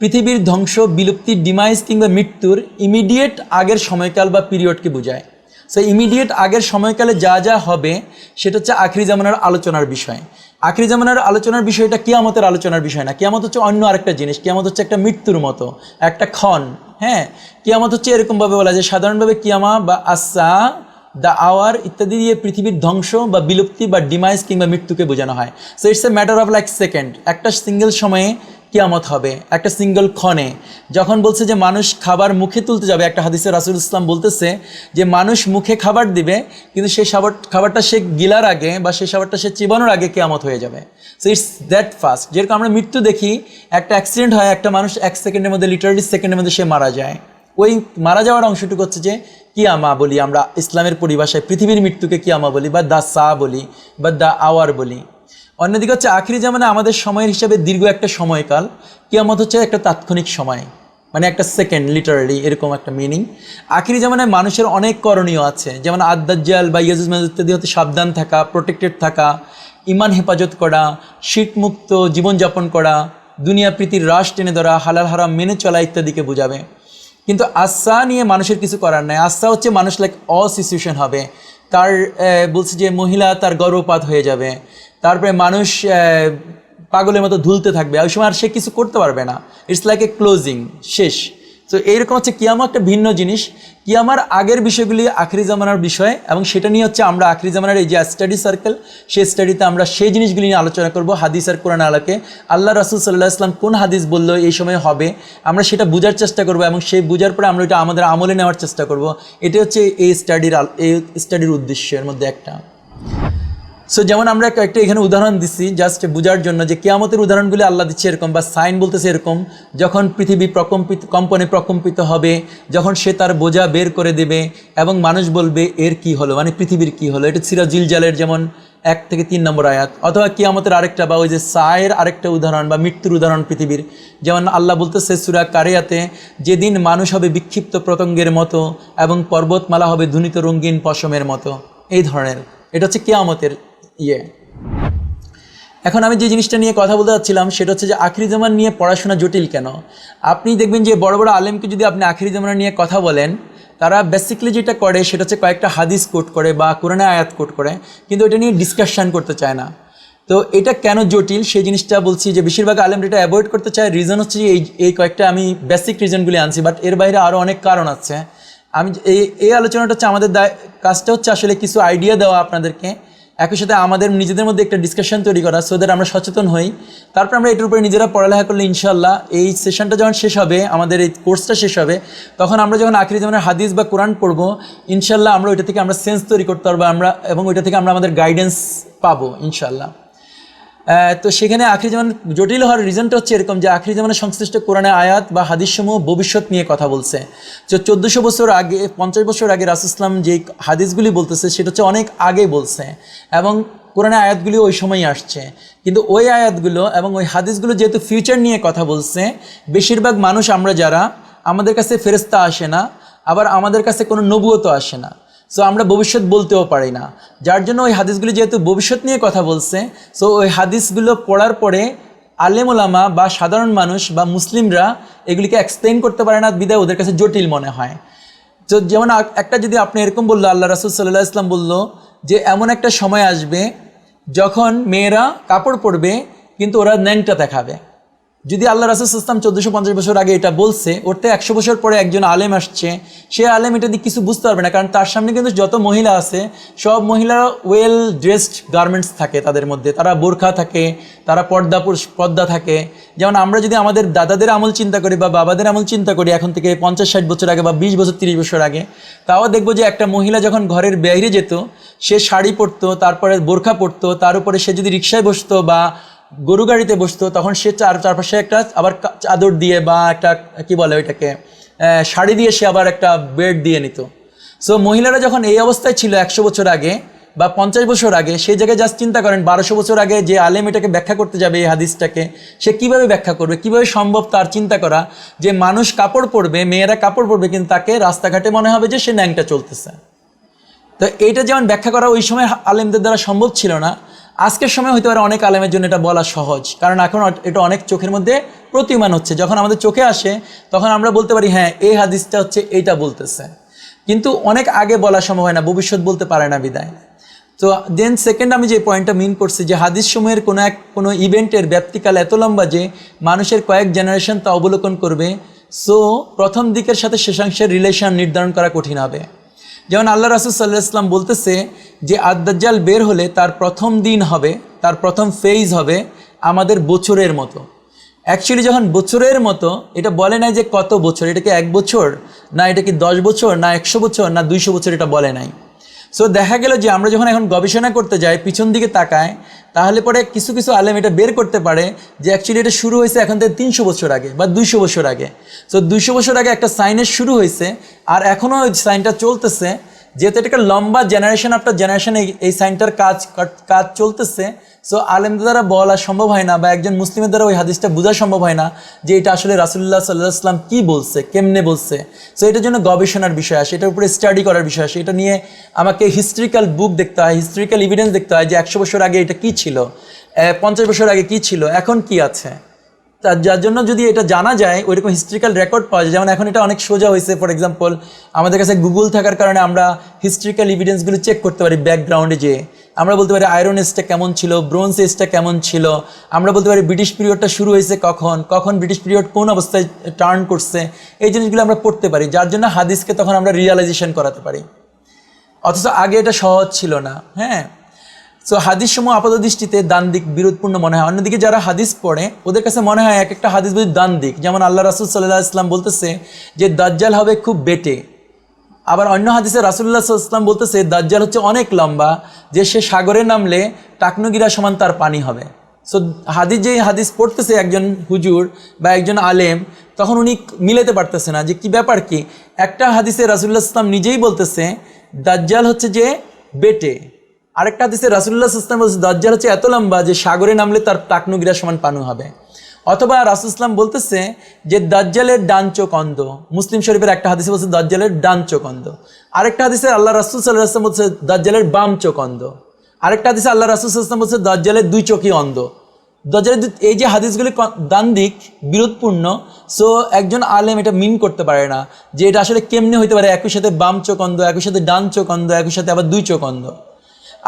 পৃথিবীর ধ্বংস, বিলুপ্তি, ডিমাইজ কিংবা মৃত্যুর ইমিডিয়েট আগের সময়কাল বা পিরিয়ডকে বোঝায়। সো ইমিডিয়েট আগের সময়কালে যা যা হবে সেটা হচ্ছে আখিরি জামানার আলোচনার বিষয়। আখিরি জামানার আলোচনার বিষয়টা কিয়ামতের আলোচনার বিষয় না। কিয়ামত হচ্ছে অন্য আরেকটা জিনিস। কিয়ামত হচ্ছে একটা মৃত্যুর মতো, একটা ক্ষণ। হ্যাঁ, কিয়ামত হচ্ছে এরকমভাবে বলা যায় সাধারণভাবে কিয়ামা বা আসা, দ্য আওয়ার ইত্যাদি দিয়ে পৃথিবীর ধ্বংস বা বিলুপ্তি বা ডিমাইজ কিংবা মৃত্যুকে বোঝানো হয়। So it's a matter of like second, একটা সিঙ্গেল সময়ে কিয়ামত হবে, একটা সিঙ্গেল ক্ষণে। যখন বলছে যে মানুষ খাবার মুখে তুলতে যাবে, একটা হাদিসে রাসূল ইসলাম বলতেছে যে মানুষ মুখে খাবার দিবে, কিন্তু সেই খাবারটা সে গিলার আগে বা সেই খাবারটা সে চিবানোর আগে কিয়ামত হয়ে যাবে। So it's that fast. যেরকম আমরা মৃত্যু দেখি, একটা অ্যাক্সিডেন্ট হয়, একটা মানুষ 1 সেকেন্ডের মধ্যে, লিটারালি সেকেন্ডের মধ্যে সে মারা যায়। ওই মারা যাওয়ার অংশটুকু হচ্ছে যে কিয়ামা বলি আমরা ইসলামের পরিভাষায়, পৃথিবীর মৃত্যুকে কিয়ামা বলি বা দা সা বলি বা দা আওয়ার বলি। অন্যদিকে হচ্ছে আখিরি জামানা আমাদের সময়ের হিসাবে দীর্ঘ একটা সময়কাল, কিয়ামত হচ্ছে একটা তাৎক্ষণিক সময়, মানে একটা সেকেন্ড, লিটারালি এরকম একটা মিনিং। আখিরি জামানায় মানুষের অনেক করণীয় আছে, যেমন আদ-দাজ্জাল বা ইয়াজুজ মাজুজ ইত্যাদি হতে সাবধান থাকা, প্রোটেক্টেড থাকা, ইমান হেফাজত করা, শিরকমুক্ত জীবনযাপন করা, দুনিয়া প্রীতির রাশ টেনে ধরা, হালাল হারাম মেনে চলা ইত্যাদিকে বোঝাবে। কিন্তু আশা নিয়ে মানুষের কিছু করার নাই। আশা হচ্ছে মানুষ লাইক অসিচুয়েশন হবে, তার বলছে যে মহিলা তার গর্ভপাত হয়ে যাবে, তারপরে মানুষ পাগলের মতো ঝুলতে থাকবে, ওই সময় আর সে কিছু করতে পারবে না। ইটস লাইক এ ক্লোজিং, শেষ। তো এইরকম হচ্ছে কিয়ামা একটা ভিন্ন জিনিস। কিয়ামার আগের বিষয়গুলি আখিরি জামানার বিষয়, এবং সেটা নিয়ে হচ্ছে আমরা আখিরি জামানার এই যে স্টাডি সার্কেল, সেই স্টাডিতে আমরা সেই জিনিসগুলি নিয়ে আলোচনা করব। হাদিস আর কোরআন আলোকে আল্লাহ রাসূল সাল্লাল্লাহু আলাইহি ওয়াসাল্লাম কোন হাদিস বললো এই সময় হবে, আমরা সেটা বোঝার চেষ্টা করব, এবং সেই বোঝার পরে আমরা এটা আমাদের আমলে নেওয়ার চেষ্টা করব। এটা হচ্ছে এই স্টাডির উদ্দেশ্যের মধ্যে একটা। সো যেমন আমরা একটা এখানে উদাহরণ দিচ্ছি জাস্ট বোঝার জন্য, যে কিয়ামতের উদাহরণগুলি আল্লাহ দিচ্ছে এরকম, বা সাইন বলতেছে এরকম, যখন পৃথিবী কম্পনে প্রকম্পিত হবে, যখন সে তার বোঝা বের করে দেবে এবং মানুষ বলবে এর কি হলো, মানে পৃথিবীর কি হলো। এটা সূরা জিলজালের যেমন 1 থেকে 3 নম্বর আয়াত। অথবা কিয়ামতের আরেকটা বা ওই যে সায়ের আরেকটা উদাহরণ বা মৃত্যুর উদাহরণ পৃথিবীর, যেমন আল্লাহ বলতেছে সূরা কারিয়াতে, যেদিন মানুষ হবে বিক্ষিপ্ত পতঙ্গের মতো এবং পর্বতমালা হবে ধ্বনিত রঙিন পশমের মতো, এই ধরনের। এটা হচ্ছে কিয়ামতের এখন আমি যে জিনিসটা নিয়ে কথা বলতে চাচ্ছিলাম সেটা হচ্ছে যে আখিরি জামান নিয়ে পড়াশোনা জটিল কেন। আপনি দেখবেন যে বড় বড় আলেমকে যদি আপনি আখিরি জামানা নিয়ে কথা বলেন, তারা বেসিক্যালি যেটা করে সেটা হচ্ছে কয়েকটা হাদিস কোট করে বা কোরআনের আয়াত কোট করে, কিন্তু এটা নিয়ে ডিসকাশন করতে চায় না। তো এটা কেন জটিল সেই জিনিসটা বলছি, যে বেশিরভাগ আলেম এটা অ্যাভয়েড করতে চায়। রিজন হচ্ছে যে এই কয়েকটা আমি বেসিক রিজনগুলি আনছি, বাট এর বাইরে আরও অনেক কারণ আছে। আমি এই আলোচনাটা হচ্ছে আমাদের কাজটা হচ্ছে আসলে কিছু আইডিয়া দেওয়া আপনাদেরকে, একই সাথে আমাদের নিজেদের মধ্যে একটা ডিসকাশন তৈরি করা, সো দ্যাট আমরা সচেতন হই। তারপর আমরা এটার উপরে নিজেরা পড়ালেখা করলে ইনশাল্লাহ এই সেশনটা যখন শেষ হবে, আমাদের এই কোর্সটা শেষ হবে, তখন আমরা যখন আখিরি জামানের হাদিস বা কোরআন পড়বো, ইনশাল্লাহ আমরা ওইটা থেকে আমরা সেন্স তৈরি করতে পারবো এবং ওইটা থেকে আমরা আমাদের গাইডেন্স পাবো ইনশাল্লাহ। তো সেখানে আখিরি জামান জটিল হওয়ার রিজনটা হচ্ছে এরকম, যে আখিরি জামানের সংশ্লিষ্ট কোরআনে আয়াত বা হাদিসসমূহ ভবিষ্যৎ নিয়ে কথা বলছে। তো 1400 বছর আগে, 50 বছর আগে রাসূল ইসলাম যে হাদিসগুলি বলতেছে সেটা হচ্ছে অনেক আগে বলছে, এবং কোরআনের আয়াতগুলি ওই সময়ই আসছে, কিন্তু ওই আয়াতগুলো এবং ওই হাদিসগুলো যেহেতু ফিউচার নিয়ে কথা বলছে, বেশিরভাগ মানুষ আমরা যারা, আমাদের কাছে ফেরেশতা আসে না, আবার আমাদের কাছে কোনো নবুয়তও আসে না, সো আমরা ভবিষ্যৎ বলতেও পারি না। যার জন্য ওই হাদিসগুলি যেহেতু ভবিষ্যৎ নিয়ে কথা বলছে, সো ওই হাদিসগুলো পড়ার পরে আলেম ওলামা বা সাধারণ মানুষ বা মুসলিমরা এগুলিকে এক্সপ্লেইন করতে পারে না, বিধায় ওদের কাছে জটিল মনে হয়। তো যেমন একটা যদি আপনি এরকম বললো, আল্লাহ রাসূল সাল্লাল্লাহু আলাইহি ওয়াসাল্লাম বললো যে এমন একটা সময় আসবে যখন মেয়েরা কাপড় পরবে কিন্তু ওরা ন্যাংটা দেখাবে। যদি আল্লাহ রাসূল সাল্লাল্লাহু আলাইহি ওয়াসাল্লাম 1450 বছর আগে এটা বলছে, ওরতে 100 বছর পরে একজন আলেম আসছে, সে আলেম এটা দিয়ে কিছু বুঝতে পারবে না, কারণ তার সামনে কিন্তু যত মহিলা আছে সব মহিলারা ওয়েল ড্রেসড গার্মেন্টস থাকে তাদের মধ্যে, তারা বোরখা থাকে, তারা পর্দা থাকে। যেমন আমরা যদি আমাদের দাদাদের আমল চিন্তা করি বা বাবাদের আমল চিন্তা করি এখন থেকে 50-60 বছর আগে বা 20 বছর 30 বছর আগে, তাও দেখবো যে একটা মহিলা যখন ঘরের বাইরে যেত সে শাড়ি পরতো, তারপরে বোরখা পরতো, তার উপরে সে যদি রিক্সায় বসতো বা গরু গাড়িতে বসতো তখন সে চারপাশে একটা আবার চাদর দিয়ে বা একটা কি বলে ওইটাকে শাড়ি দিয়ে সে আবার একটা বেড দিয়ে নিত। সো মহিলারা যখন এই অবস্থায় ছিল 100 বছর আগে বা 50 বছর আগে, সেই জায়গায় জাস্ট চিন্তা করেন 1200 বছর আগে যে আলেম এটাকে ব্যাখ্যা করতে যাবে এই হাদিসটাকে, সে কিভাবে ব্যাখ্যা করবে, কিভাবে সম্ভব তার চিন্তা করা যে মানুষ কাপড় পরবে, মেয়েরা কাপড় পরবে, কিন্তু তাকে রাস্তাঘাটে মনে হবে যে সে ন্যাংটা চলতেছে। তো এইটা যেমন ব্যাখ্যা করা ওই সময় আলেমদের দ্বারা সম্ভব ছিল না, আজকের সময় হইতে পারে অনেক আলেমের জন্য এটা বলা সহজ, কারণ এখন এটা অনেক চোখের মধ্যে প্রতিমান হচ্ছে। যখন আমাদের চোখে আসে তখন আমরা বলতে পারি হ্যাঁ এই হাদিসটা হচ্ছে এইটা বলতেছে, কিন্তু অনেক আগে বলা সম্ভব হয় না, ভবিষ্যৎ বলতে পারে না বিদায়। তো দেন সেকেন্ড আমি যে পয়েন্টটা মিন করছি যে হাদিস সমূহের কোনো ইভেন্টের ব্যাপ্তিকাল এত লম্বা যে মানুষের কয়েক জেনারেশন তা অবলোকন করবে, সো প্রথম দিকের সাথে শেষাংশের রিলেশন নির্ধারণ করা কঠিন হবে। যেমন আল্লাহ রাসূল সাল্লাল্লাহু আলাইহি ওয়াসাল্লাম বলতেছে যে আদ-দাজ্জাল বের হলে তার প্রথম দিন হবে, তার প্রথম ফেজ হবে আমাদের বছরের মতো। অ্যাকচুয়ালি যখন বছরের মতো, এটা বলে নাই যে কত বছর, এটা কি 1 বছর না, এটা কি 10 বছর না, 100 বছর না, 200 বছর, এটা বলে নাই। সো দেখা গেল যে আমরা যখন এখন গবেষণা করতে যাই, পিছন দিকে তাকায়, তাহলে পরে কিছু কিছু আলেম এটা বের করতে পারে যে অ্যাকচুয়ালি এটা শুরু হয়েছে এখন থেকে 300 বছর আগে বা 200 বছর আগে। সো 200 বছর আগে একটা সাইনের শুরু হয়েছে আর এখনও ওই সাইনটা চলতেছে, যেহেতু এটা একটা লম্বা জেনারেশন আফটার জেনারেশন এই সাইনটার কাজ চলতেছে। সো আলেমদের দ্বারা বলা সম্ভব হয় না বা একজন মুসলিমের দ্বারা ওই হাদিসটা বোঝা সম্ভব হয় না যে এটা আসলে রাসূলুল্লাহ সাল্লাল্লাহু আলাইহি ওয়াসাল্লাম কী বলছে, কেমনে বলছে। সো এটার জন্য গবেষণার বিষয় আসে, এটার উপরে স্টাডি করার বিষয় আসে, এটা নিয়ে আমাকে হিস্ট্রিক্যাল বুক দেখতে হয়, হিস্ট্রিক্যাল এভিডেন্স দেখতে হয় যে 100 বছর আগে এটা কী ছিল, 50 বছর আগে কী ছিল, এখন কি আছে। যার জন্য যদি এটা জানা যায়, ওইরকম হিস্ট্রিক্যাল রেকর্ড পাওয়া যায়, যেমন এখন এটা অনেক সোজা হয়েছে। ফর এক্সাম্পল আমাদের কাছে গুগল থাকার কারণে আমরা হিস্ট্রিক্যাল এভিডেন্সগুলো চেক করতে পারি ব্যাকগ্রাউন্ডে, যে আমরা বলতে পারি আয়রন এজটা কেমন ছিল, ব্রোঞ্জ এজটা কেমন ছিল, আমরা বলতে পারি ব্রিটিশ পিরিয়ডটা শুরু হয়েছে কখন ব্রিটিশ পিরিয়ড কোন অবস্থায় টার্ন করছে, এই জিনিসগুলো আমরা পড়তে পারি, যার জন্য হাদিসকে তখন আমরা রিয়ালাইজেশন করাতে পারি। অথচ আগে এটা সহজ ছিল না। হ্যাঁ, সো হাদিস সমূহ আপাত দৃষ্টিতে ডান দিক বিরোধপূর্ণ মনে হয়, অন্যদিকে যারা হাদিস পড়ে ওদের কাছে মনে হয় এক একটা হাদিস বুঝি ডান দিক। যেমন আল্লাহ রাসূল সাল্লাল্লাহু আলাইহি ওয়াসাল্লাম বলতেছে যে দাজ্জাল হবে খুব বেটে, আবার অন্য হাদিসে রাসূলুল্লাহ সাল্লাল্লাহু আলাইহি ওয়াসাল্লাম বলতেছে দাজ্জাল হচ্ছে অনেক লম্বা, যে সে সাগরে নামলে টাকনুগিরা সমান তার পানি হবে। সো হাদিস পড়তেছে একজন হুজুর বা একজন আলেম, তখন উনি মিলাতে পারতেছে না যে কি ব্যাপার কি। একটা হাদিসে রাসূলুল্লাহ সাল্লাল্লাহু আলাইহি ওয়াসাল্লাম নিজেই বলতেছে দাজ্জাল হচ্ছে যে বেটে, আরেকটা হাদিসে রাসূলুল্লাহ সাল্লাল্লাহু আলাইহি ওয়াসাল্লাম বলছে দাজ্জাল হচ্ছে এত লম্বা যে সাগরে নামলে তার টাকনুগিরা সমান পানি হবে। অথবা রাসূল সাল্লাল্লাহু বলতেছে যে দাজ্জালের ডান চোখ অন্ধ, মুসলিম শরীফের একটা হাদিসে বলছে দাজ্জালের ডান চোখ অন্ধ, আরেকটা হাদিসে আল্লাহ রাসূল সাল্লাল্লাহু আলাইহি ওয়াসাল্লাম বলছে দাজ্জালের বাম চোখ অন্ধ, আরেকটা হাদিসে আল্লাহ রাসূল সাল্লাল্লাহু আলাইহি ওয়াসাল্লাম বলছে দাজ্জালের 2 চোখই অন্ধ। দাজ্জালের এই যে হাদিসগুলি ডান দিক বিরোধপূর্ণ, সো একজন আলেম এটা মিন করতে পারে না যে এটা আসলে কেমনে হইতে পারে একই সাথে বাম চোখ অন্ধ, একই সাথে ডান চোখ অন্ধ, একই সাথে আবার 2 চোখ অন্ধ।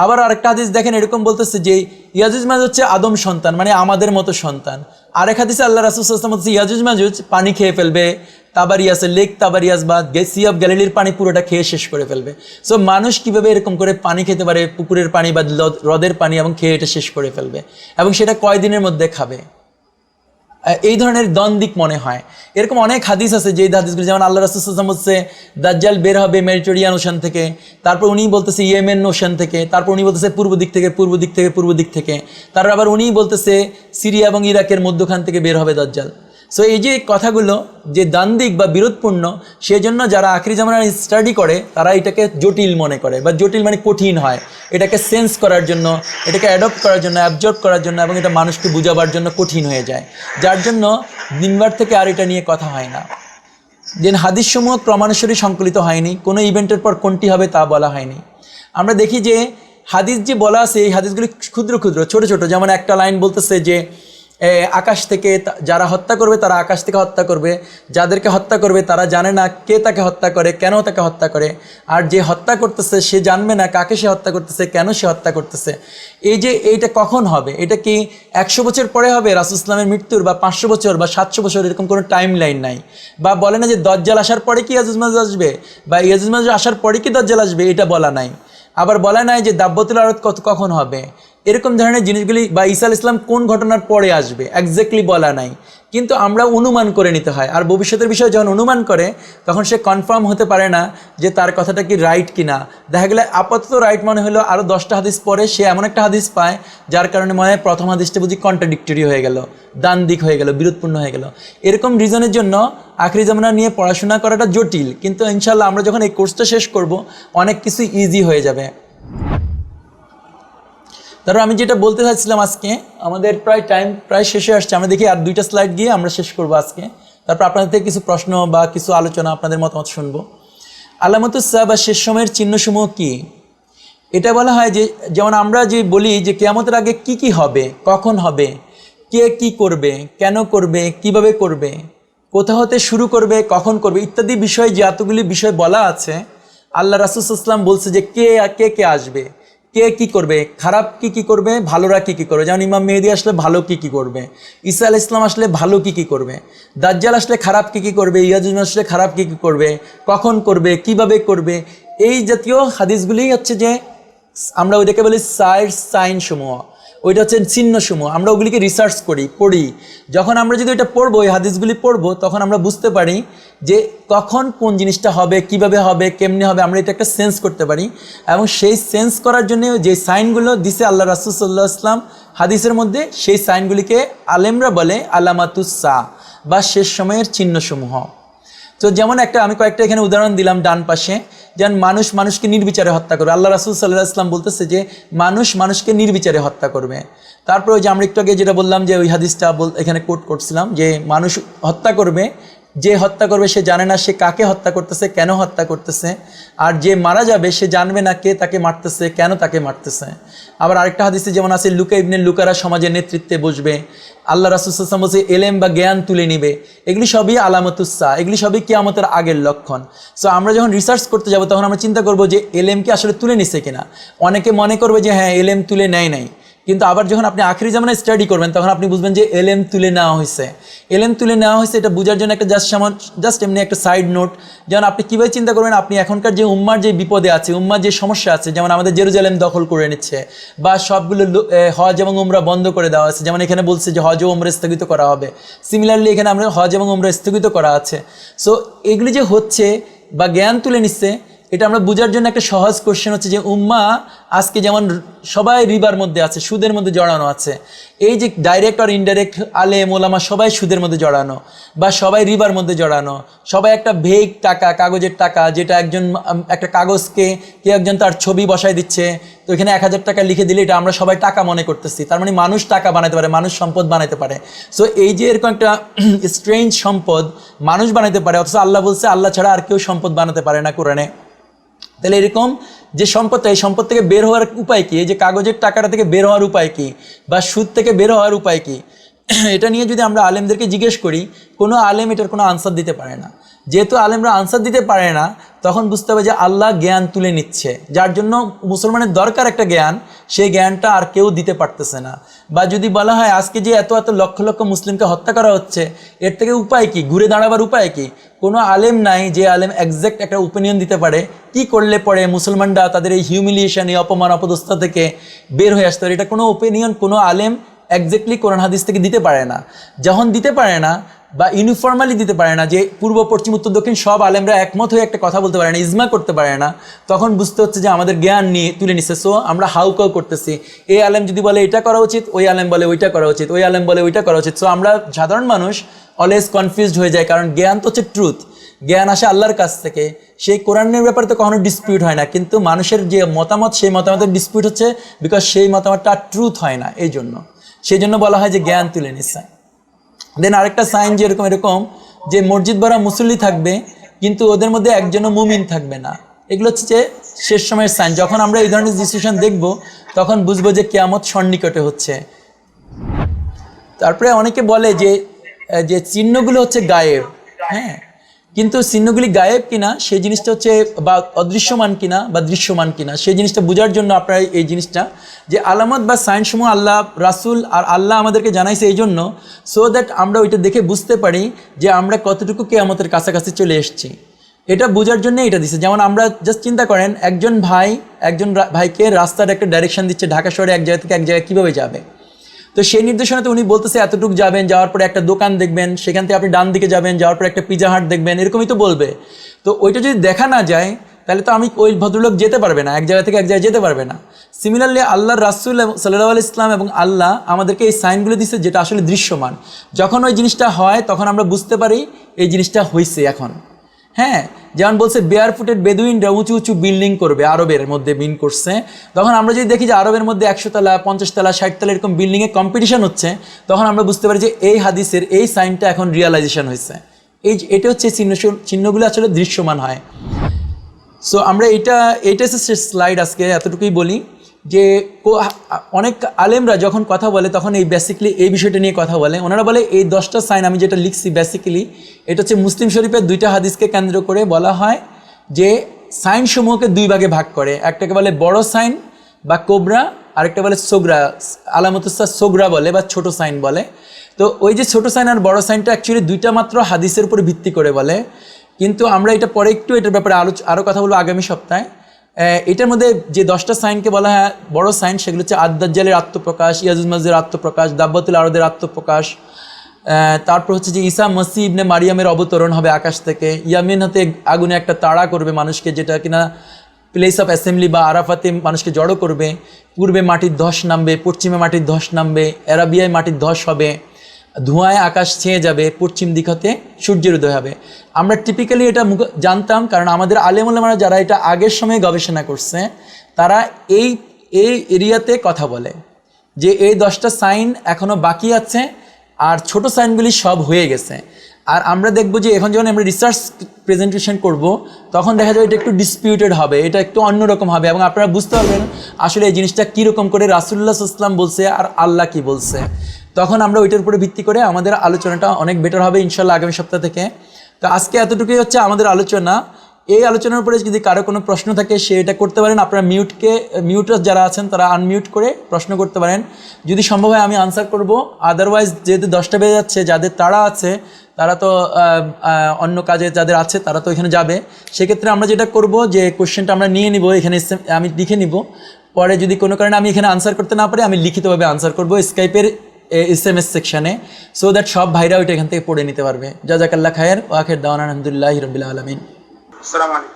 আবার আরেকটা হাদিস দেখেন এরকম বলতেছে যে ইয়াজুজ মাজুজ হচ্ছে আদম সন্তান, মানে আমাদের মতো সন্তান। আরেক হাদিসে আল্লাহ রাসূল সাল্লাল্লাহু আলাইহি ওয়াসাল্লাম বলছে ইয়াজুজ মাজুজ পানি খেয়ে ফেলবে, তাবারিয়াসে লেক তাবারিয়াস বা সি অফ গ্যালিলির পানি পুরোটা খেয়ে শেষ করে ফেলবে। সো মানুষ কিভাবে এরকম করে পানি খেতে পারে, পুকুরের পানি বা হ্রদের পানি, এবং খেয়ে এটা শেষ করে ফেলবে, এবং সেটা কয়দিনের মধ্যে খাবে, এই ধরনের দ্বন্দ্বিক মনে হয়। এরকম অনেক হাদিস আছে যে হাদিসগুলো, যেমন আল্লাহ রাসূল সাল্লাল্লাহু আলাইহি ওয়াসাল্লাম বলছে দাজ্জাল বের হবে মেডিটেরিয়ান ওশান থেকে, তারপর উনি বলতেছে ইয়েমেন ওশান থেকে, তারপর উনি বলতেছে পূর্ব দিক থেকে, তারপর আবার উনি বলতেছে সিরিয়া এবং ইরাকের মধ্যখান থেকে বের হবে দাজ্জাল। সো এই যে কথাগুলো যে দ্বান্দ্বিক বা বিরোধপূর্ণ, সেজন্য যারা আখিরি জামানার স্টাডি করে তারা এটাকে জটিল মনে করে, বা জটিল মানে কঠিন হয়, এটাকে সেন্স করার জন্য, এটাকে অ্যাডপ্ট করার জন্য, অ্যাবজর্ব করার জন্য, এবং এটা মানুষকে বুঝাবার জন্য কঠিন হয়ে যায়, যার জন্য দিনবার থেকে আর এটা নিয়ে কথা হয় না। যে হাদিসসমূহ ক্রমানুসারে সংকলিত হয়নি, কোনো ইভেন্টের পর কোনটি হবে তা বলা হয়নি। আমরা দেখি যে হাদিস যে বলা আছে, এই হাদিসগুলি ক্ষুদ্র ক্ষুদ্র ছোট ছোট, যেমন একটা লাইন বলতেছে যে আকাশ থেকে যারা হত্যা করবে তারা আকাশ থেকে হত্যা করবে, যাদেরকে হত্যা করবে তারা জানে না কে তাকে হত্যা করে, কেন তাকে হত্যা করে, আর যে হত্যা করতেছে সে জানবে না কাকে সে হত্যা করতেছে, কেন সে হত্যা করতেছে। এই যে এইটা কখন হবে, এটা কি 100 বছর পরে হবে রাসূল ইসলামের মৃত্যুর, বা 500 বছর বা 700 বছর, এরকম কোনো টাইম লাইন নাই। বা বলে না যে দজ্জাল আসার পরে কি ইয়াজুজ মাজুজ আসবে, বা ইয়াজুজ মাজুজ আসার পরে কি দজ্জাল আসবে, এটা বলা নাই। আবার বলা নাই যে দাব্বতুল আরদ কখন হবে, এরকম ধরনের জিনিসগুলি, বা ঈসা আলাইহিস সালাম কোন ঘটনার পরে আসবে এক্স্যাক্টলি বলা নাই, কিন্তু আমরা অনুমান করে নিতে হয়। আর ভবিষ্যতের বিষয়ে যখন অনুমান করে তখন সে কনফার্ম হতে পারে না যে তার কথাটা কি রাইট কিনা। দেখা গেলে আপাতত রাইট মনে হলো, আরও 10টা হাদিস পরে সে এমন একটা হাদিস পায় যার কারণে মনে হয় প্রথম হাদিসটা বুঝি কন্ট্রাডিক্টরি হয়ে গেল, দ্বান্দ্বিক হয়ে গেল, বিরোধপূর্ণ হয়ে গেল। এরকম রিজনের জন্য আখিরি জামানা নিয়ে পড়াশোনা করাটা জটিল, কিন্তু ইনশাল্লাহ আমরা যখন এই কোর্সটা শেষ করব অনেক কিছু ইজি হয়ে যাবে। তারপর আমি যেটা বলতে চাইছিলাম, আজকে আমাদের টাইম প্রায় শেষে আসছে, আমরা দেখি আর 2টা স্লাইড গিয়ে আমরা শেষ করবো আজকে। তারপর আপনাদের থেকে কিছু প্রশ্ন বা কিছু আলোচনা, আপনাদের মতামত শুনবো। আলামাতুস-সা বা শেষ সময়ের চিহ্নসমূহ কি? এটা বলা হয় যে, যেমন আমরা যে বলি যে কিয়ামতের আগে কি কি হবে, কখন হবে, কে কি করবে, কেন করবে, কিভাবে করবে, কোথা হতে শুরু করবে, কখন করবে, ইত্যাদি বিষয় যে এতগুলি বিষয় বলা আছে, আল্লাহ রাসূল সাল্লাল্লাহু আলাইহি ওয়াসাল্লাম বলছে যে কে আসবে, কে কি করবে, খারাপ কি করবে, ভালোরা কি করবে। যেমন ইমাম মেহেদী আসলে ভালো কি করবে, ঈসা আলাইহিস সালাম আসলে ভালো কি করবে, দাজ্জাল আসলে খারাপ কি করবে, ইয়াজুজ আসলে খারাপ কি করবে, কখন করবে, কিভাবে করবে। এই জাতীয় হাদিসগুলি হচ্ছে যে আমরা ওইটাকে বলি সাইন সমূহ, ওইটা হচ্ছে চিহ্নসমূহ। আমরা ওগুলিকে রিসার্চ করি, পড়ি। যখন আমরা যদি ওইটা পড়বো, ওই হাদিসগুলি পড়বো, তখন আমরা বুঝতে পারি যে কখন কোন জিনিসটা হবে, কিভাবে হবে, কেমনে হবে, আমরা এটা একটা সেন্স করতে পারি। এবং সেই সেন্স করার জন্য যে সাইনগুলো দিছে আল্লাহ রাসূল সাল্লাল্লাহু আলাইহি ওয়াসাল্লাম হাদিসের মধ্যে, সেই সাইনগুলিকে আলেমরা বলে আলামাতুস-সা বা শেষ সময়ের চিহ্নসমূহ। তো যেমন আমি কয়েকটা এখানে উদাহরণ দিলাম ডান পাশে, যেমন মানুষকে নির্বিচারে হত্যা করবে। আল্লাহ রাসূল সাল্লাল্লাহু আলাইহি ওয়াসাল্লাম বলতেছে যে মানুষকে নির্বিচারে হত্যা করবে। তারপরে ওই যে আমরা একটু আগে যেটা বললাম যে ওই হাদিসটা এখানে কোট করছিলাম, যে মানুষ হত্যা করবে, যে হত্যা করবে সে জানে না সে কাকে হত্যা করতেছে, কেন হত্যা করতেছে। আর যে মারা যাবে সে জানবে না কে তাকে মারতেছে, কেন তাকে মারতেছে। আবার আরেকটা হাদিসে যেমন আছে, লুকা ইবনে লুকারা সমাজের নেতৃত্বে বসবে। আল্লাহ রাসূল সাল্লাল্লাহু আলাইহি ওয়াসাল্লাম বলছে এলেম বা জ্ঞান তুলে নিবে। এগুলি সবই আলামাতুস-সা, এগুলি সবই কিয়ামতের আগের লক্ষণ। সো আমরা যখন রিসার্চ করতে যাব তখন আমরা চিন্তা করব যে এলেমকে আসলে তুলে নিছে কিনা। অনেকে মনে করবে যে হ্যাঁ এলেম তুলে নেয়, কিন্তু আবার যখন আপনি আখিরি জামানায় স্টাডি করবেন তখন আপনি বুঝবেন যে এলেম তুলে নেওয়া হয়েছে। এলেম তুলে নেওয়া হয়েছে এটা বোঝার জন্য একটা জাস্ট এমনি একটা সাইড নোট। যেমন আপনি কীভাবে চিন্তা করবেন, আপনি এখনকার যে উম্মার যে বিপদে আছে, উম্মার যে সমস্যা আছে, যেমন আমাদের জেরুজালেম দখল করে নিচ্ছে, বা সবগুলো হজ এবং উমরা বন্ধ করে দেওয়া আছে। যেমন এখানে বলছে যে হজ ও উমরা স্থগিত করা হবে, সিমিলারলি এখানে আমরা হজ এবং উমরা স্থগিত করা আছে। সো এগুলি যে হচ্ছে বা জ্ঞান তুলে নিচ্ছে, এটা আমরা বোঝার জন্য একটা সহজ কোশ্চেন হচ্ছে যে উম্মা আজকে যেমন সবাই রিবার মধ্যে আছে, সুদের মধ্যে জড়ানো আছে। এই যে ডাইরেক্ট আর ইনডাইরেক্ট আলেম ওলামা সবাই সুদের মধ্যে জড়ানো, বা সবাই রিবার মধ্যে জড়ানো। সবাই একটা ভেগ টাকা, কাগজের টাকা, যেটা একটা কাগজকে কেউ একজন তার ছবি বসায় দিচ্ছে, তো এখানে 1000 টাকা লিখে দিলে এটা আমরা সবাই টাকা মনে করতেছি। তার মানে মানুষ টাকা বানাতে পারে, মানুষ সম্পদ বানাতে পারে। সো এই যে এরকম একটা স্ট্রেঞ্জ সম্পদ মানুষ বানাতে পারে, অথচ আল্লাহ বলছে আল্লাহ ছাড়া আর কেউ সম্পদ বানাতে পারে না কোরআনে। তাহলে এরকম যে সম্পদটা, এই সম্পদ থেকে বের হওয়ার উপায় কী? এই যে কাগজের টাকাটা থেকে বের হওয়ার উপায় কী, বা সুদ থেকে বের হওয়ার উপায় কী? এটা নিয়ে যদি আমরা আলেমদেরকে জিজ্ঞেস করি, কোনো আলেম এটার কোনো আনসার দিতে পারে না। যেহেতু আলেমরা আনসার দিতে পারে না, তখন বুঝতে হবে যে আল্লাহ জ্ঞান তুলে নিচ্ছে, যার জন্য মুসলমানের দরকার একটা জ্ঞান, সেই জ্ঞানটা আর কেউ দিতে পারতেছে না। বা যদি বলা হয় আজকে যে এত লক্ষ লক্ষ মুসলিমকে হত্যা করা হচ্ছে, এর থেকে উপায় কি, ঘুরে দাঁড়াবার উপায় কি? কোনো আলেম নাই যে আলেম একজ্যাক্ট একটা ওপিনিয়ন দিতে পারে কি করলে পরে মুসলমানরা তাদের এই হিউমিলিয়েশন, এই অপমান অপদস্থতা থেকে বের হয়ে আসতে পারে। এটা কোনো ওপিনিয়ন কোনো আলেম একজ্যাক্টলি কোরআন হাদিস থেকে দিতে পারে না। যখন দিতে পারে না বা ইউনিফর্মালি দিতে পারে না, যে পূর্ব পশ্চিম উত্তর দক্ষিণ সব আলেমরা একমত হয়ে একটা কথা বলতে পারে না, ইজমা করতে পারে না, তখন বুঝতে হচ্ছে যে আমাদের জ্ঞান নিয়ে তুলে নিচ্ছে। সো আমরা হাউকাউ করতেছি। এই আলেম যদি বলে এটা করা উচিত, ওই আলেম বলে ওইটা করা উচিত, ওই আলেম বলে ওইটা করা উচিত। সো আমরা সাধারণ মানুষ অলওয়েজ কনফিউজড হয়ে যায়, কারণ জ্ঞান তো হচ্ছে ট্রুথ, জ্ঞান আসে আল্লাহর কাছ থেকে। সেই কোরআনের ব্যাপারে তো কখনো ডিসপিউট হয় না, কিন্তু মানুষের যে মতামত সেই মতামতের ডিসপিউট হচ্ছে বিকজ সেই মতামতটা ট্রুথ হয় না, এই জন্য সেই জন্য বলা হয় যে জ্ঞান তুলে নিচ্ছে। দেন আরেকটা সাইন যে এরকম যে মসজিদ ভরা মুসল্লি থাকবে কিন্তু ওদের মধ্যে একজনও মুমিন থাকবে না, এগুলো হচ্ছে যে শেষ সময়ের সাইন। যখন আমরা এই ধরনের ডিসিশন দেখব তখন বুঝবো যে কিয়ামত সন্নিকটে হচ্ছে। তারপরে অনেকে বলে যে চিহ্নগুলো হচ্ছে গায়েব, হ্যাঁ, কিন্তু চিহ্নগুলি গায়েব কিনা সেই জিনিসটা হচ্ছে, বা অদৃশ্যমান কিনা বা দৃশ্যমান কিনা সেই জিনিসটা বোঝার জন্য আপনারা এই জিনিসটা যে আলামত বা সাইনসমূহ আল্লাহ, রাসূল আর আল্লাহ আমাদেরকে জানাইছে এই জন্য, সো দ্যাট আমরা ওইটা দেখে বুঝতে পারি যে আমরা কতটুকু কিয়ামতের কাছাকাছি চলে এসেছি। এটা বোঝার জন্য এটা দিচ্ছে। যেমন আমরা জাস্ট চিন্তা করেন, একজন ভাইকে রাস্তার একটা ডাইরেকশন দিচ্ছে, ঢাকা শহরে এক জায়গা থেকে এক জায়গায় কীভাবে যাবে। তো সেই নির্দেশনাতে উনি বলতেছে এতটুকু যাবেন, যাওয়ার পরে একটা দোকান দেখবেন, সেখান থেকে আপনি ডান দিকে যাবেন, যাওয়ার পরে একটা পিজা হাট দেখবেন, এরকমই তো বলবে। তো ওইটা যদি দেখা না যায় তাহলে তো আমি ওই ভদ্রলোক যেতে পারবে না, এক জায়গা থেকে এক জায়গায় যেতে পারবে না। সিমিলারলি আল্লাহর রাসূল সাল্লাল্লাহু আলাইহি ইসলাম এবং আল্লাহ আমাদেরকে এই সাইনগুলো দিচ্ছে যেটা আসলে দৃশ্যমান। যখন ওই জিনিসটা হয় তখন আমরা বুঝতে পারি এই জিনিসটা হয়েছে এখন। হ্যাঁ, যেমন বলছে বেয়ার ফুটেড বেদুইনরা উঁচু উঁচু বিল্ডিং করবে, আরবের মধ্যে বিন করছে। তখন আমরা যদি দেখি যে আরবের মধ্যে 100 তলা 50 তলা 60 তলা এরকম বিল্ডিংয়ে কম্পিটিশন হচ্ছে, তখন আমরা বুঝতে পারি যে এই হাদিসের এই সাইনটা এখন রিয়ালাইজেশন হয়েছে। এটা হচ্ছে চিহ্নগুলো আসলে দৃশ্যমান হয়। সো আমরা এটা হচ্ছে স্লাইড, আজকে এতটুকুই বলি যে অনেক আলেমরা যখন কথা বলে তখন বেসিক্যালি এই বিষয়টা নিয়ে কথা বলে। ওনারা বলে এই 10টা সাইন আমি যেটা লিখছি বেসিক্যালি এটা হচ্ছে মুসলিম শরীফের 2টা হাদিসকে কেন্দ্র করে বলা হয় যে সাইনসমূহকে 2 ভাগে ভাগ করে। একটাকে বলে বড় সাইন বা কোবরা, আরেকটা বলে সোগরা, আলামতুসা সোগরা বলে বা ছোট সাইন বলে। তো ওই যে ছোট সাইন আর বড় সাইনটা অ্যাকচুয়ালি 2টা মাত্র হাদিসের উপর ভিত্তি করে বলে, কিন্তু আমরা এটা পরে একটু এটার ব্যাপারে আরও কথা বলবো আগামী সপ্তাহে। এটার মধ্যে যে 10টা সাইনকে বলা হয় বড় সাইন সেগুলো হচ্ছে আদ-দাজ্জালের আত্মপ্রকাশ, ইয়াজুজ মাজুজের আত্মপ্রকাশ, দাব্বাতুল আরদের আত্মপ্রকাশ, তারপর হচ্ছে যে ঈসা মসিহ ইবনে মারিয়ামের অবতরণ হবে আকাশ থেকে, ইয়ামিন হাতে আগুনে একটা তাড়া করবে মানুষকে, যেটা কিনা প্লেস অফ অ্যাসেম্বলি বা আরাফাতে মানুষকে জড়ো করবে, পূর্বে মাটির ধস নামবে, পশ্চিমে মাটির ধস নামবে, আরাবিয়ায় মাটির ধস হবে, ধোঁয়ায় আকাশ ছেয়ে যাবে, পশ্চিম দিক হতে সূর্যের উদয় হবে। আমরা টিপিক্যালি এটা জানতাম কারণ আমাদের আলেম ওলামারা যারা এটা আগের সময়ে গবেষণা করছে তারা এই এরিয়াতে কথা বলে যে এই 10টা সাইন এখনও বাকি আছে আর ছোট সাইনগুলি সব হয়ে গেছে। আর আমরা দেখব যে এখন যখন আমরা রিসার্চ প্রেজেন্টেশন করব তখন দেখা যাবে এটা একটু ডিসপিউটেড হবে, এটা একটু অন্যরকম হবে এবং আপনারা বুঝতে পারবেন আসলে এই জিনিসটা কীরকম করে রাসূলুল্লাহ সাল্লাল্লাহু আলাইহি ওয়াসাল্লাম বলছে আর আল্লাহ কি বলছে। তখন আমরা ওইটার উপরে ভিত্তি করে আমাদের আলোচনাটা অনেক বেটার হবে ইনশাল্লাহ আগামী সপ্তাহ থেকে। তো আজকে এতটুকুই হচ্ছে আমাদের আলোচনা। এই আলোচনার উপরে যদি কারো কোনো প্রশ্ন থাকে সে এটা করতে পারেন। আপনারা মিউটার যারা আছেন তারা আনমিউট করে প্রশ্ন করতে পারেন, যদি সম্ভব হয় আমি আনসার করব। আদারওয়াইজ যেহেতু 10টা বেজে যাচ্ছে, যাদের তাড়া আছে তারা তো অন্য কাজে যাদের আছে তারা তো এখানে যাবে। সেক্ষেত্রে আমরা যেটা করব যে কোশ্চেনটা আমরা নিয়ে নিব, এখানে আমি লিখে নিব, পরে যদি কোনো কারণে আমি এখানে আনসার করতে না পারি আমি লিখিতভাবে আনসার করব স্কাইপের SMS সেকশানে, সো দ্যাট সব ভাইরা ওইটা এখান থেকে পড়ে নিতে পারবে। জাযাকাল্লাহ খায়ের ওয়া আখির দাওয়ানা আলহামদুলিল্লাহি রাব্বিল আলামিন। আসসালামু আলাইকুম।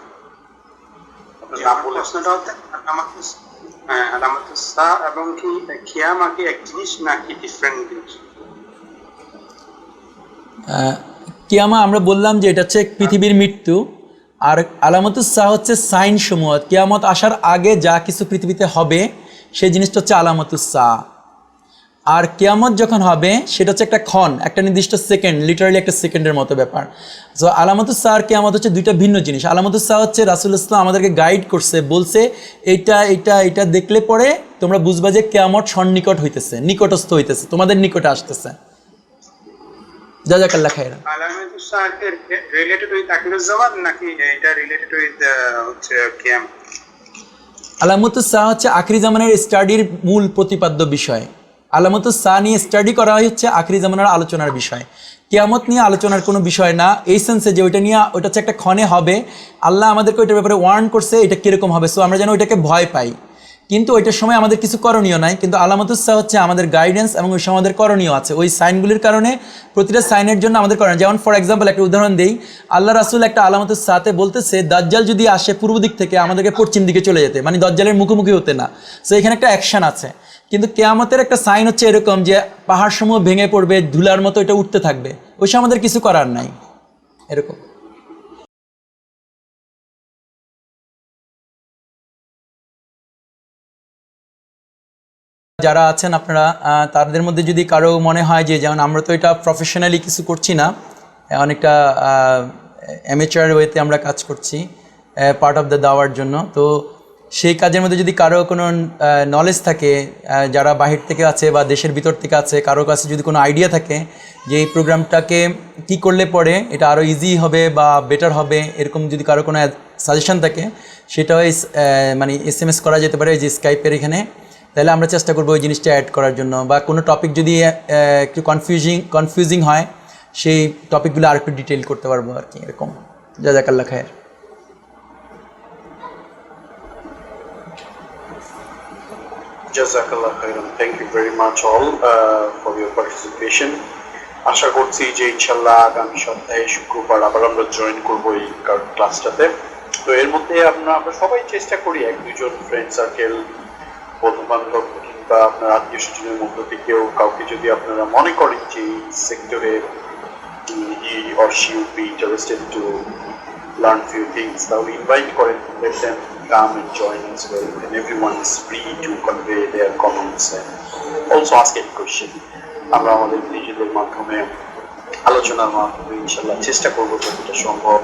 প্রশ্নটা হচ্ছে আলামাতুস সা এবং কি কিয়ামা কি এক জিনিস নাকি ডিফারেন্ট জিনিস? কিয়ামা আমরা বললাম যে এটা হচ্ছে পৃথিবীর মৃত্যু, আর আলামাতুস সা হচ্ছে সাইন সমূহ। কিয়ামত আসার আগে যা কিছু পৃথিবীতে হবে সেই জিনিসটা হচ্ছে আলামাতুস সা। আর কিয়ামত যখন হবে সেটা হচ্ছে একটা ক্ষণ, একটা নির্দিষ্ট সেকেন্ড, লিটারালি একটা সেকেন্ডের মতো ব্যাপার। সো আলামাতুস সা আর কিয়ামত হচ্ছে 2টা ভিন্ন জিনিস। আলামাতুস সা হচ্ছে রাসূলুল্লাহ সাল্লাল্লাহু আলাইহি ওয়াসাল্লাম আমাদেরকে গাইড করছে, বলছে এটা দেখলে পরে তোমরা বুঝবা যে কিয়ামত সন্নিকট হইতেছে, নিকটস্থ হইতেছে, তোমাদের নিকটে আসতেছে। জাযাকাল্লাহ খাইরান। আলামাতুস সা রিলেটেড উইথ আখিরুজ জামান নাকি এটা রিলেটেড উইথ হচ্ছে কিয়ামত? আলামাতুস সা হচ্ছে আখিরি জামানের স্টাডির মূল প্রতিপাদ্য বিষয়। আলামাতুস সা নিয়ে স্টাডি করা হচ্ছে আখিরি জামানার আলোচনার বিষয়। কিয়ামত নিয়ে আলোচনার কোনো বিষয় না, এই সেন্সে যে ওইটা হচ্ছে একটা ক্ষণে হবে। আল্লাহ আমাদেরকে ওইটার ব্যাপারে ওয়ার্ন করছে এটা কীরকম হবে, সো আমরা যেন ওইটাকে ভয় পাই, কিন্তু ওইটার সময় আমাদের কিছু করণীয় নাই। কিন্তু আলামাতুস সা হচ্ছে আমাদের গাইডেন্স এবং ওই সময় আমাদের করণীয় আছে। ওই সাইনগুলির কারণে প্রতিটা সাইনের জন্য আমাদের করণীয়। যেমন ফর এক্সাম্পল একটা উদাহরণ দিই, আল্লাহ রাসূল একটা আলামাতুস সাতে বলতেছে দাজ্জাল যদি আসে পূর্ব দিক থেকে আমাদেরকে পশ্চিম দিকে চলে যেতে, মানে দাজ্জালের মুখোমুখি হতে না। সো এখানে একটা অ্যাকশন আছে। কিন্তু কিয়ামতের একটা সাইন হচ্ছে এরকম যে পাহাড়সমূহ ভেঙে পড়বে, ধুলার মতো এটা উঠতে থাকবে, ওই সময় আমাদের কিছু করার নাই এরকম। যারা আছেন আপনারা তাদের মধ্যে যদি কারো মনে হয় যে যেমন আমরা তো এটা প্রফেশনালি কিছু করছি না, অনেকটা অ্যামেচার ওয়েতে আমরা কাজ করছি পার্ট অফ দ্য দাওয়ার জন্য, তো সেই কাজের মধ্যে যদি কারো কোনো নলেজ থাকে, যারা বাহির থেকে আছে বা দেশের ভিতর থেকে আছে, কারো কাছে যদি কোনো আইডিয়া থাকে যে এই প্রোগ্রামটাকে কী করলে পরে এটা আরও ইজি হবে বা বেটার হবে, এরকম যদি কারো কোনো সাজেশন থাকে সেটাও মানে SMS করা যেতে পারে যে স্কাইপের এখানে, তাহলে আমরা চেষ্টা করবো ওই জিনিসটা অ্যাড করার জন্য। বা কোনো টপিক যদি একটু কনফিউজিং হয় সেই টপিকগুলো আর একটু ডিটেইল করতে পারবো আর কি, এরকম। জাযাকাল্লাহ খায়ের। জাযাকাল্লাহ খাইরান, thank you very much all for your participation. আশা করছি যে ইনশাল্লাহ আগামী সপ্তাহে শুক্রবার আবার আমরা জয়েন করবো এই ক্লাসটাতে। তো এর মধ্যে আমরা সবাই চেষ্টা করি এক দুজন ফ্রেন্ড সার্কেল, বন্ধু বান্ধব কিংবা আপনার আত্মীয় স্বজনের মধ্য থেকেও কাউকে যদি আপনারা মনে করেন যে এই সেক্টরে he or she would be interested to learn few things, তাহলে ইনভাইট করেন, let them come and join as well, and everyone is free to convey their comments and also ask any question. আমরা আমাদের নিজেদের মাধ্যমে আলোচনার মাধ্যমে ইনশাল্লাহ চেষ্টা করবো যতটা সম্ভব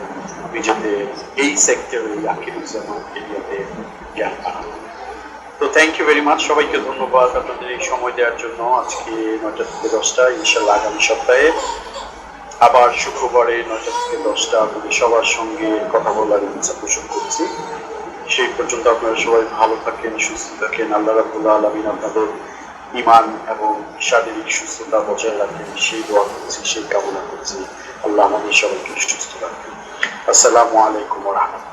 নিজেদের এই সেক্টরে আকিদুজ্জামান এরিয়াতে জ্ঞান বাড়ানো। তো থ্যাংক ইউ ভেরি মাচ, সবাইকে ধন্যবাদ আপনাদের এই সময় দেওয়ার জন্য। আজকে 9টা থেকে 10টা, ইনশাল্লাহ আগামী সপ্তাহে আবার শুক্রবারে 9টা থেকে 10টা আপনাদের সবার সঙ্গে কথা বলার ইচ্ছা পোষণ করছি। সেই পর্যন্ত আপনারা সবাই ভালো থাকেন, সুস্থ থাকেন। আল্লাহ রাব্বুল আলামিন আপনাদের ঈমান এবং শারীরিক সুস্থতা বজায় রাখেন, সেই দোয়া করছি, সেই কামনা করছি। আল্লাহ আমাদের সবাইকে সুস্থ রাখেন। আসসালামু আলাইকুম ওয়া রাহমাতুল্লাহ।